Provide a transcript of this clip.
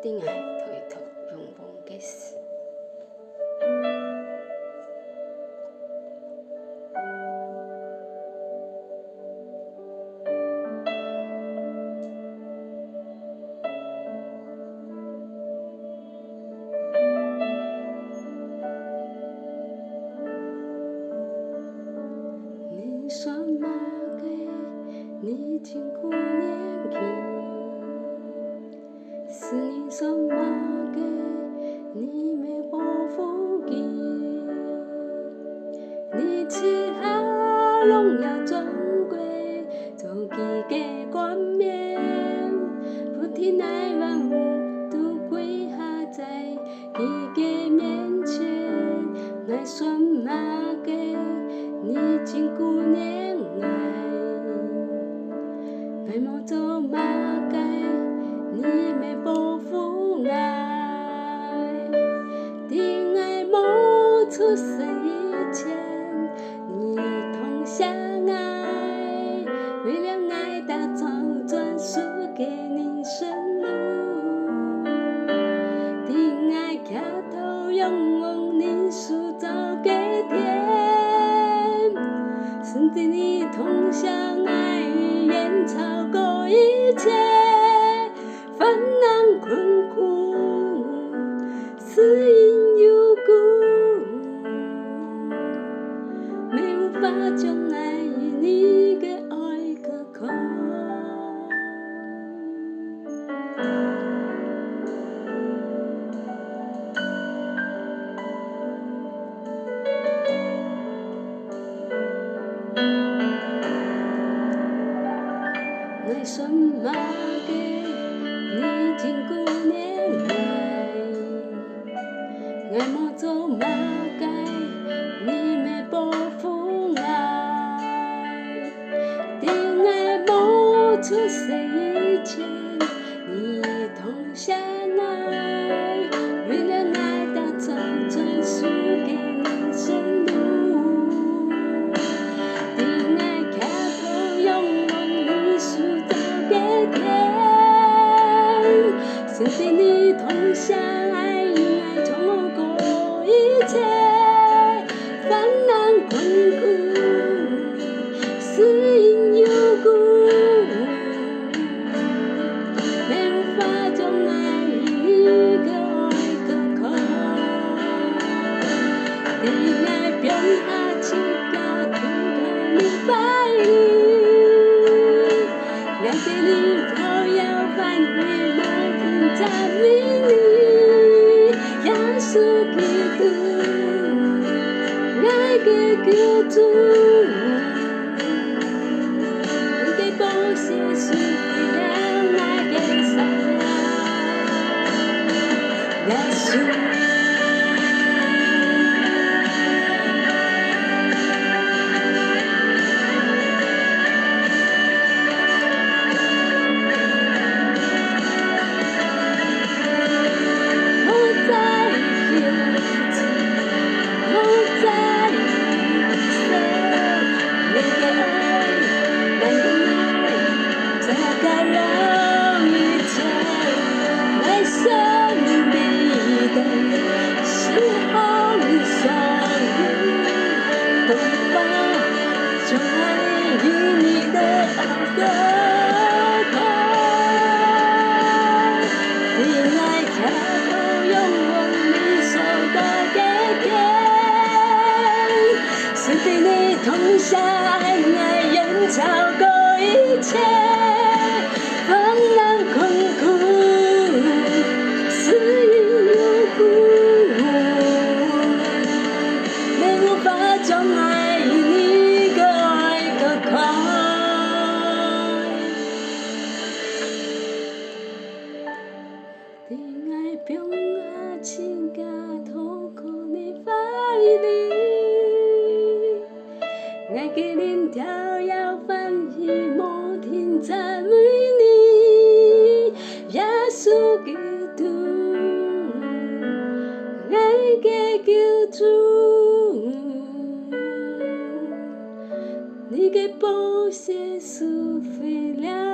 定爱推脱永忘的事。你说嘛个，你真久年轻。是你说嘛个，你没保护己。你吃下拢要转过，做自己冠冕。不停爱万物都跪下在自己面前。爱说嘛个，你真久年爱。爱莫做嘛个。你没保护爱，定爱冒出生以前，你同相爱，为了爱打造专属给你生路，定爱抬头仰望你塑造给天，神对你同相爱，远超过一切。烦难困苦，是因有故，没无法将爱你的爱隔开。爱什么个？你真久年爱，爱莫做嘛该，你没保护爱，定爱冒出生以前，你同相爱，为了爱打造专属给你生路，定爱抬头仰望你塑造给天。神对你同相爱，爱超过一切，烦难困苦，是因有故，没无法将爱你的爱隔开。定爱变下起个痛苦你怀里，爱给你飘摇翻越梦。赞美你，耶稣基督，爱的救主，你的宝血是为了爱的善良，耶稣。对你同相爱，远超过一切，烦难困苦，是因有故，没无法将爱你的爱隔开。定爱变下情感，透过你怀里。爱给恁跳跃欢喜，无停赞美你，耶稣基督，爱的救主，你的宝血赎回了。